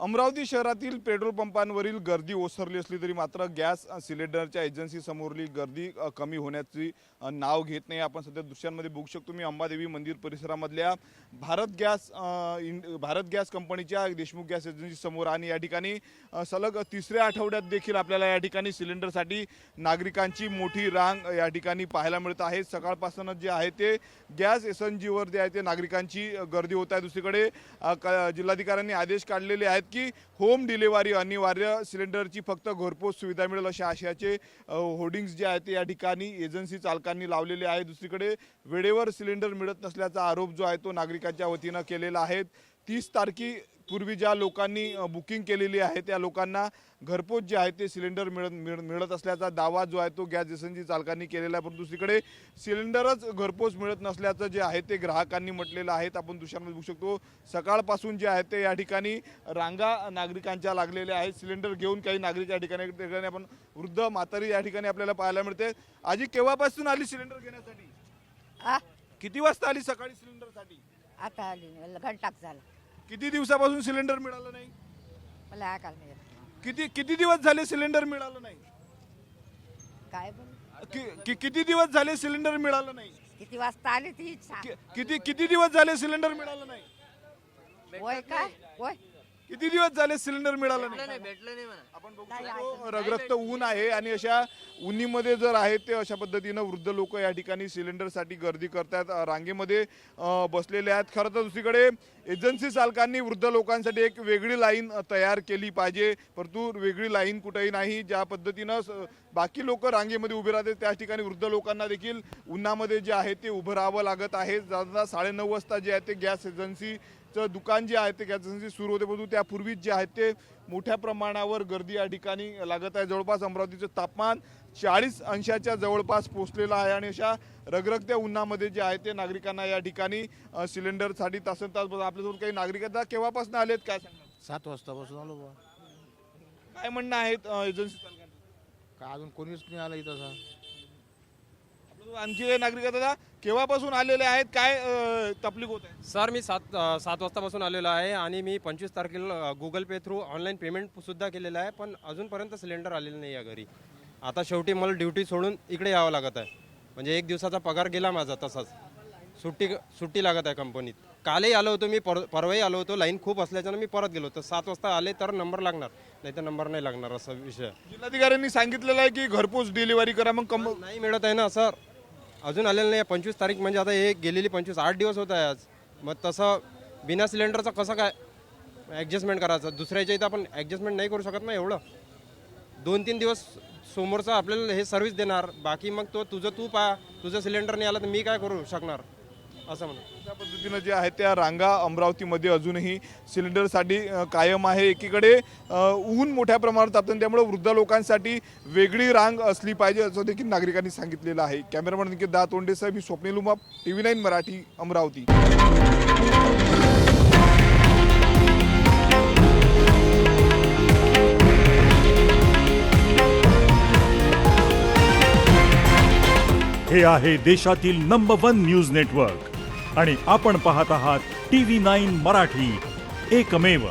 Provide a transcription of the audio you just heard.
अमरावती शहरातील पेट्रोल पंपांवरील गर्दी ओसरली असली तरी मात्र गॅस सिलेंडरच्या एजन्सी समोरली गर्दी कमी होण्याची नाव घेत नाही। आपण सध्या दृश्यांमध्ये बघू शकतो मी अंबादेवी मंदिर परिसरामधल्या भारत गॅस कंपनीच्या देशमुख गॅस एजन्सी समोर आणि या ठिकाणी सलग तिसऱ्या आठवड्यात देखील आपल्याला या ठिकाणी सिलेंडरसाठी नागरिकांची मोठी रांग या ठिकाणी पाहायला मिळत आहे। सकाळपासून जे आहे ते गॅस एसएनजीवर जे आहे ते नागरिकांची गर्दी होत आहे। दुसरीकडे जिल्हाधिकाऱ्यांनी आदेश काढलेले आहेत की होम डिलिव्हरी अनिवार्य, सिलेंडरची फक्त घरपोच सुविधा मिळेल अशा आशयाचे होर्डिंग्स जे आहेत ते या ठिकाणी एजन्सी चालकांनी लावलेले आहेत। दुसरीकडे वेळेवर सिलेंडर मिळत नसल्याचा आरोप जो आहे तो नागरिकांच्या वतीनं केलेला आहे। 30 तारखेपूर्वी ज्या लोकांनी बुकिंग केलेली आहे त्या लोकांना घरपोच जे आहे ते सिलेंडर मिळत असल्याचा दावा जो आहे तो गॅस एजन्सी चालकांनी केलेला आहे। पण दुसरीकडे सिलेंडरच घरपोच मिळत नसल्याचं जे आहे ते ग्राहकांनी म्हटलेलं आहे। आपण दृश्यांमध्ये बघू शकतो सकाळपासून जे आहे ते या ठिकाणी रांगा नागरिकांच्या लागलेल्या आहेत। सिलेंडर घेऊन काही नागरिक या ठिकाणी आपण वृद्ध म्हातारी या ठिकाणी आपल्याला पाहायला मिळते। आजी केव्हापासून आली सिलेंडर घेण्यासाठी? किती वाजता आली सकाळी सिलेंडरसाठी? आता आली घंटाक झाला। किती दिवसापासून सिलेंडर मिळालं नाही? मला ऐकायला नाही येत. किती दिवस झाले सिलेंडर मिळालं नाही? काय बोल किती दिवस झाले सिलेंडर मिळालं नाही? किती वाजता आली ती सांग. किती दिवस झाले सिलेंडर मिळालं नाही? होय काय होय किती दिवस झाले सिलेंडर मिळालं नाही? आपण बघू शकतो रगरक्त ऊन आहे आणि अशा उन्हीमध्ये जर आहे ते अशा पद्धतीनं वृद्ध लोक या ठिकाणी सिलेंडरसाठी गर्दी करतात, रांगेमध्ये बसलेले आहेत। खरं तर दुसरीकडे एजन्सी चालकांनी वृद्ध लोकांसाठी एक वेगळी लाईन तयार केली पाहिजे, परंतु वेगळी लाईन कुठेही नाही। ज्या पद्धतीनं बाकी लोक रांगेमध्ये उभे राहतात त्याच ठिकाणी वृद्ध लोकांना देखील उन्हामध्ये जे आहे ते उभं राहावं लागत आहे। जवळजवळ 9:30 वाजता जे आहे ते गॅस एजन्सी दुकान जे आहे ते गॅस एजन्सी सुरू होते, परंतु त्यापूर्वीच जे आहे ते मोठ्या प्रमाणावर गर्दी या ठिकाणी लागत आहे। जवळपास अमरावतीचं तापमान 40 अंशाच्या जवळपास पोहोचलेलं आहे आणि अशा रगरगत्या उन्हामध्ये जे आहे ते नागरिकांना या ठिकाणी सिलेंडरसाठी तासनतास आपल्यासोबत काही नागरिक आहेत। केव्हापासून आलेत काय सांगणार? 7 वाजतापासून आलो बा। काय म्हणणं आहेत एजन्सी चालकांचं? का अजून कोणीच नाही आलं इथं सा. आणखी काही नागरिक आहेत केव्हापासून आलेले आहेत, काय तकलीफ होत आहे? सर मी 7 वाजतापासून आलेलो आहे आणि मी 25 तारखेला गुगल पे थ्रू ऑनलाईन पेमेंट सुद्धा केलेलं आहे, पण अजूनपर्यंत सिलेंडर आलेलं नाही आहे घरी। आता शेवटी मला ड्युटी सोडून इकडे यावं लागत आहे, म्हणजे 1 दिवसाचा पगार गेला माझा तसाच। सुट्टी लागत आहे कंपनीत। कालही आलो होतो मी, परवाही आलो होतो, लाईन खूप असल्याच्यानं मी परत गेलो होतो। 7 वाजता आले तर नंबर लागणार, नाही तर नंबर नाही लागणार असा विषय। जिल्हाधिकाऱ्यांनी सांगितलेलं आहे की घरपोच डिलिव्हरी करा, मग नाही मिळत आहे ना सर, अजून आलेलं नाही। 25 तारीख म्हणजे आता हे गेलेली 8 दिवस होत आहे आज। मग तसं बिना सिलेंडरचं कसं काय ॲडजस्टमेंट करायचं? दुसऱ्याच्या इथं आपण ॲडजस्टमेंट नाही करू शकत ना एवढं। 2-3 दिवस समोरचा आपल्याला हे सर्व्हिस देणार, बाकी मग तू पहा, तुझं सिलेंडर नाही आला तर मी काय करू शकणार असं म्हणून। त्या पद्धतीनं जे आहे त्या रांगा अमरावतीमध्ये अजूनही सिलेंडरसाठी कायम आहे। एकीकडे ऊन मोठ्या प्रमाणात तापतं, त्यामुळे वृद्ध लोकांसाठी वेगळी रांग असली पाहिजे असं देखील नागरिकांनी सांगितलेलं आहे। कॅमेरामॅन निकेत दातोंडेसह मी स्वप्नील उमाप, TV9 मराठी, अमरावती। हे आहे देशातील नंबर 1 न्यूज नेटवर्क आणि आपण पाहत आहात TV9 मराठी, एकमेव।